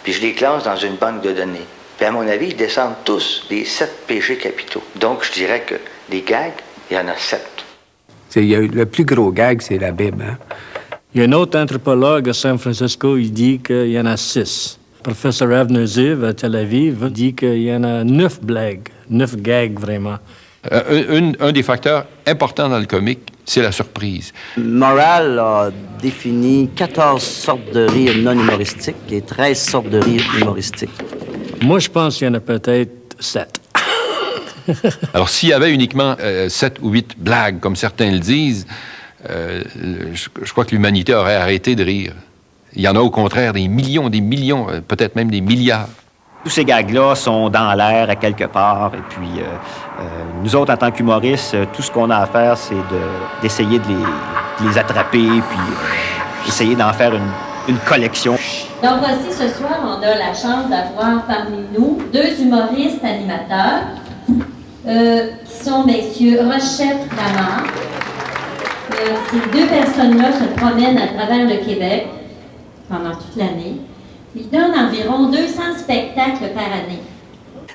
Puis je les classe dans une banque de données. Puis à mon avis, ils descendent tous des 7 péchés capitaux. Donc je dirais que des gags, il y en a 7. Le plus gros gag, c'est la Bible. Hein? Il y a un autre anthropologue à San Francisco, il dit qu'il y en a 6. Professeur Avner Ziv à Tel Aviv dit qu'il y en a 9 blagues, 9 gags vraiment. Un des facteurs importants dans le comique, c'est la surprise. Morrell a défini 14 sortes de rires non humoristiques et 13 sortes de rires humoristiques. Moi, je pense qu'il y en a peut-être 7. Alors, s'il y avait uniquement 7 ou 8 blagues, comme certains le disent, je crois que l'humanité aurait arrêté de rire. Il y en a au contraire des millions, peut-être même des milliards. Tous ces gags-là sont dans l'air à quelque part. Et puis, nous autres, en tant qu'humoristes, tout ce qu'on a à faire, c'est d'essayer de les attraper, puis essayer d'en faire une collection. Donc voici, ce soir, on a la chance d'avoir parmi nous 2 humoristes animateurs, qui sont messieurs Rochette-Lamar. Ces 2 personnes-là se promènent à travers le Québec pendant toute l'année. Ils donnent environ 200 spectacles par année.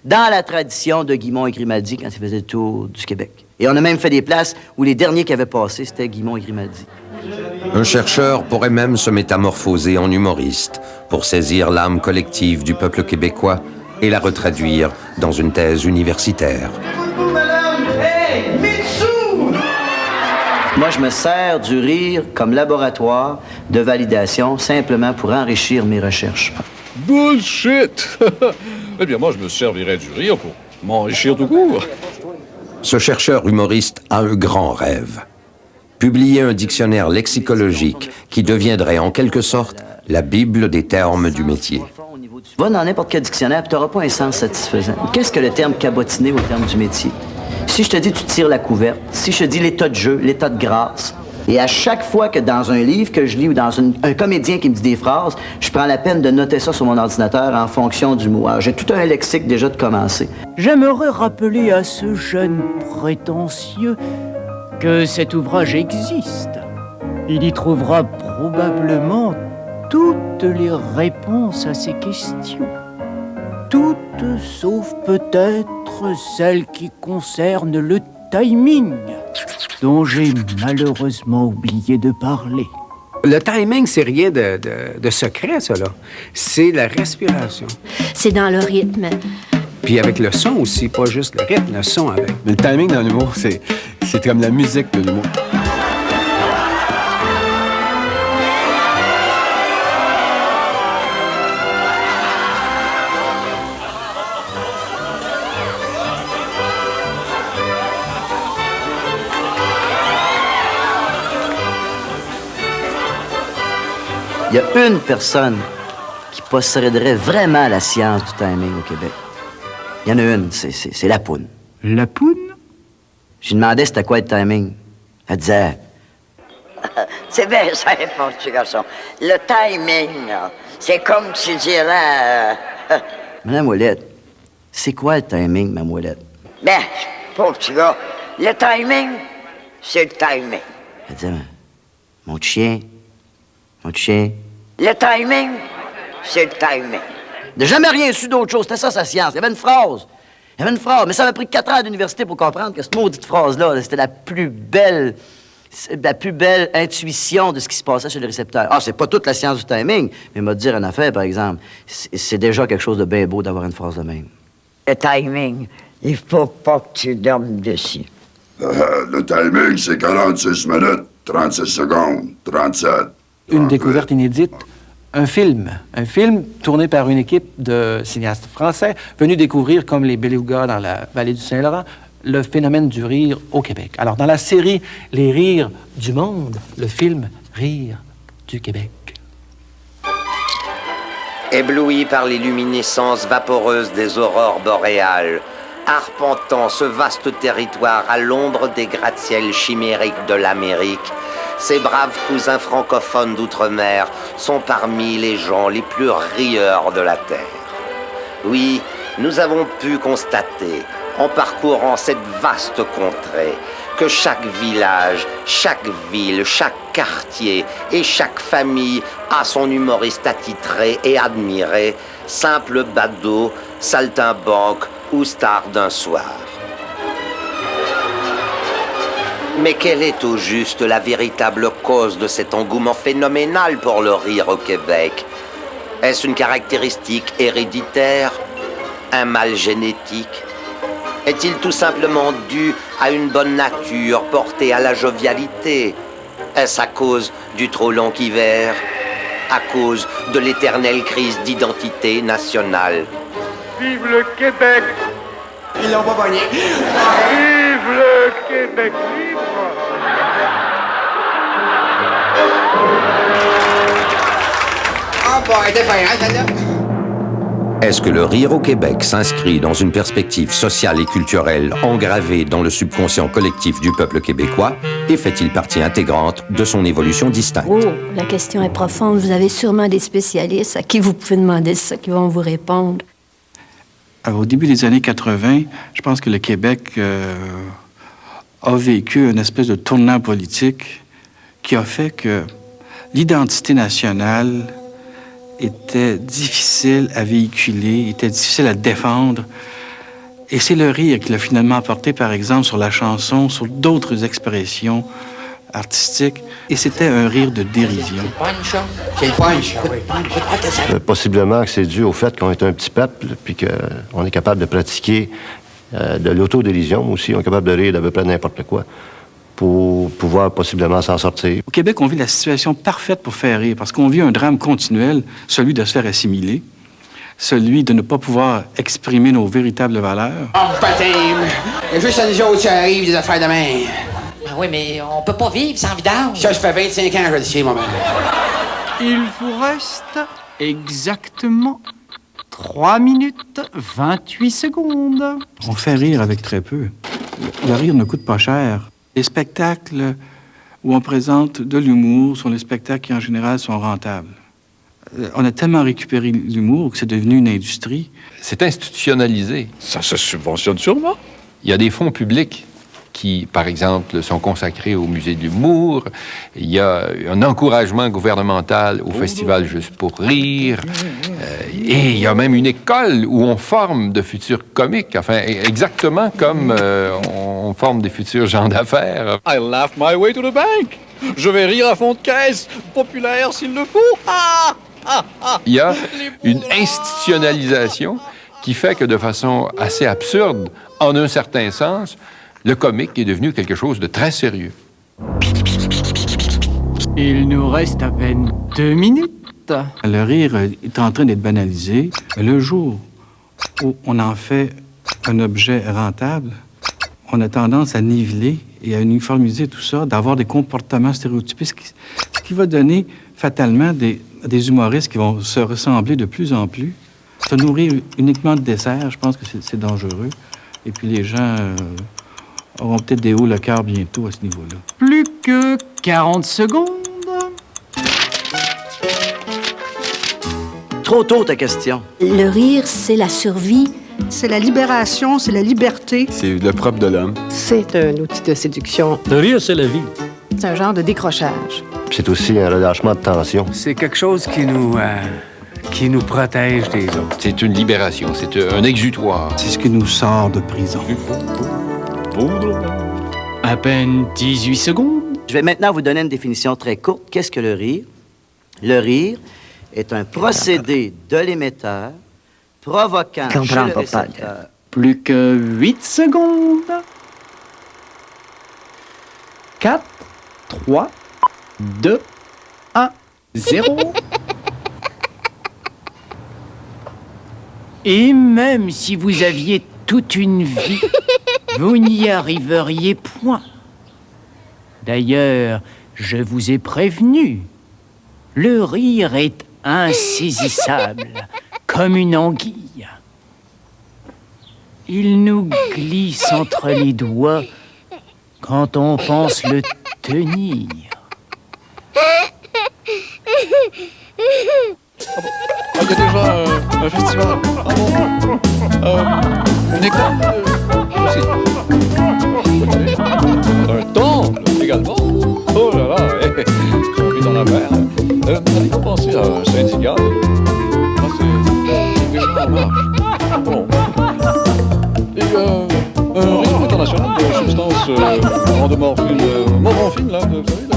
Dans la tradition de Guimond et Grimaldi quand il faisait le tour du Québec. Et on a même fait des places où les derniers qui avaient passé, c'était Guimond et Grimaldi. Un chercheur pourrait même se métamorphoser en humoriste pour saisir l'âme collective du peuple québécois et la retraduire dans une thèse universitaire. Hey, Mitsou! Moi, je me sers du rire comme laboratoire de validation simplement pour enrichir mes recherches. Bullshit! Eh bien, moi, je me servirais du rire pour m'enrichir tout court. Ce chercheur humoriste a un grand rêve. Publier un dictionnaire lexicologique qui deviendrait en quelque sorte la Bible des termes du métier. Va dans n'importe quel dictionnaire et tu n'auras pas un sens satisfaisant. Qu'est-ce que le terme cabotiné au terme du métier? Si je te dis tu tires la couverte, si je te dis l'état de jeu, l'état de grâce, Et à chaque fois que dans un livre que je lis ou dans un comédien qui me dit des phrases, je prends la peine de noter ça sur mon ordinateur en fonction du mot. Alors, j'ai tout un lexique déjà de commencer. J'aimerais rappeler à ce jeune prétentieux que cet ouvrage existe. Il y trouvera probablement toutes les réponses à ces questions. Toutes, sauf peut-être celles qui concernent le timing, dont j'ai malheureusement oublié de parler. Le timing, c'est rien de secret, ça, là. C'est la respiration. C'est dans le rythme. Puis avec le son aussi, pas juste le rythme, le son avec. Mais le timing dans l'humour, c'est comme la musique de l'humour. Il y a une personne qui posséderait vraiment la science du timing au Québec. Il y en a une, c'est la Poune. La Poune? Je lui demandais c'était quoi le timing. Elle disait... C'est bien simple, mon petit garçon. Le timing, c'est comme tu dirais... Madame Ouellette, c'est quoi le timing, Mme Ouellette? Ben, pauvre petit gars, le timing, c'est le timing. Elle disait, mon chien... Le timing, c'est le timing. J'ai jamais rien su d'autre chose. C'était ça, sa science. Il y avait une phrase. Mais ça m'a pris 4 ans d'université pour comprendre que cette maudite phrase-là, c'était la plus belle intuition de ce qui se passait chez le récepteur. Ah, c'est pas toute la science du timing, mais m'a dire une affaire, par exemple. C'est déjà quelque chose de bien beau d'avoir une phrase de même. Le timing, il faut pas que tu dormes dessus. Le timing, c'est 46 minutes, 36 secondes, 37. Une découverte inédite, un film tourné par une équipe de cinéastes français venus découvrir, comme les Belugas dans la vallée du Saint-Laurent, le phénomène du rire au Québec. Alors, dans la série Les rires du monde, le film Rire du Québec. Ébloui par les luminescences vaporeuses des aurores boréales, arpentant ce vaste territoire à l'ombre des gratte-ciels chimériques de l'Amérique, ces braves cousins francophones d'outre-mer sont parmi les gens les plus rieurs de la Terre. Oui, nous avons pu constater, en parcourant cette vaste contrée, que chaque village, chaque ville, chaque quartier et chaque famille a son humoriste attitré et admiré, simple badaud, saltimbanque ou star d'un soir. Mais quelle est au juste la véritable cause de cet engouement phénoménal pour le rire au Québec? Est-ce une caractéristique héréditaire? Un mal génétique? Est-il tout simplement dû à une bonne nature portée à la jovialité? Est-ce à cause du trop long hiver? À cause de l'éternelle crise d'identité nationale? Vive le Québec! Ils l'ont pas pogné. Vive le Québec libre! Ah bon, elle était faillante, celle-là. Est-ce que le rire au Québec s'inscrit dans une perspective sociale et culturelle engravée dans le subconscient collectif du peuple québécois et fait-il partie intégrante de son évolution distincte? Oh, la question est profonde. Vous avez sûrement des spécialistes à qui vous pouvez demander ça, qui vont vous répondre. Alors, au début des années 80, je pense que le Québec a vécu une espèce de tournant politique qui a fait que l'identité nationale était difficile à véhiculer, était difficile à défendre. Et c'est le rire qui l'a finalement apporté, par exemple, sur la chanson, sur d'autres expressions artistiques. Et c'était un rire de dérision. C'est le punch, oui. Possiblement que c'est dû au fait qu'on est un petit peuple, puis qu'on est capable de pratiquer de l'autodérision aussi. On est capable de rire d'à peu près n'importe quoi pour pouvoir possiblement s'en sortir. Au Québec, on vit la situation parfaite pour faire rire, parce qu'on vit un drame continuel, celui de se faire assimiler, celui de ne pas pouvoir exprimer nos véritables valeurs. Oh, baptême! Il y a juste à nous autres qui arrivent des affaires de main. Ah oui, mais on peut pas vivre sans vidange. Ça fait 25 ans que je le sais, moi-même. Il vous reste exactement 3 minutes 28 secondes. On fait rire avec très peu. Le rire ne coûte pas cher. Les spectacles où on présente de l'humour sur les spectacles qui, en général, sont rentables. On a tellement récupéré l'humour que c'est devenu une industrie. C'est institutionnalisé. Ça se subventionne sûrement. Il y a des fonds publics qui, par exemple, sont consacrés au musée de l'humour. Il y a un encouragement gouvernemental au festival Juste pour rire. Et il y a même une école où on forme de futurs comiques. Enfin, exactement comme on forme des futurs gens d'affaires. I laugh my way to the bank. Je vais rire à fond de caisse, populaire s'il le faut. Ah! Ah! Ah! Il y a une institutionnalisation qui fait que de façon assez absurde, en un certain sens, le comique est devenu quelque chose de très sérieux. Il nous reste à peine 2 minutes. Le rire est en train d'être banalisé. Le jour où on en fait un objet rentable, on a tendance à niveler et à uniformiser tout ça, d'avoir des comportements stéréotypés, ce qui va donner fatalement des humoristes qui vont se ressembler de plus en plus. Se nourrir uniquement de dessert, je pense que c'est dangereux. Et puis les gens auront peut-être des hauts le cœur bientôt à ce niveau-là. Plus que 40 secondes. Trop tôt, ta question. Le rire, c'est la survie. C'est la libération, c'est la liberté. C'est le propre de l'homme. C'est un outil de séduction. Le rire, c'est la vie. C'est un genre de décrochage. C'est aussi un relâchement de tension. C'est quelque chose qui nous protège des autres. C'est une libération, c'est un exutoire. C'est ce qui nous sort de prison. À peine 18 secondes. Je vais maintenant vous donner une définition très courte. Qu'est-ce que le rire? Le rire est un procédé de l'émetteur provoquant chez le récepteur. Plus que 8 secondes. 4, 3, 2, 1, 0. Et même si vous aviez toute une vie, vous n'y arriveriez point. D'ailleurs, je vous ai prévenu, le rire est insaisissable, comme une anguille. Il nous glisse entre les doigts quand on pense le tenir. Il y a déjà un festival. Ah bon? Une école aussi. Un temple également. Oh là là, j'ai envie d'en avoir. Avez-vous pensé à un syndicat? C'est déjà en marche. Bon. Et un réseau international de substances morphine, là, vous savez, là.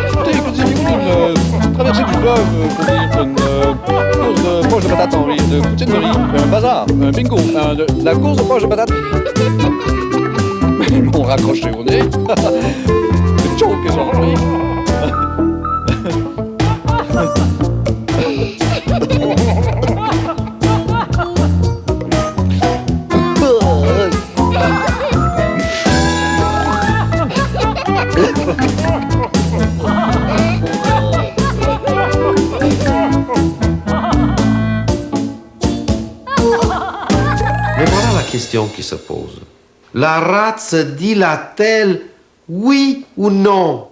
Écoutez, une traversée du fleuve, une course de poche de patates en riz, de poutine de riz, un bazar, un bingo, la course de poche de patates. Ils m'ont raccroché au nez. C'est chaud qu'ils ont pris. Mais voilà la question qui se pose. La rate se dilate-t-elle, oui ou non?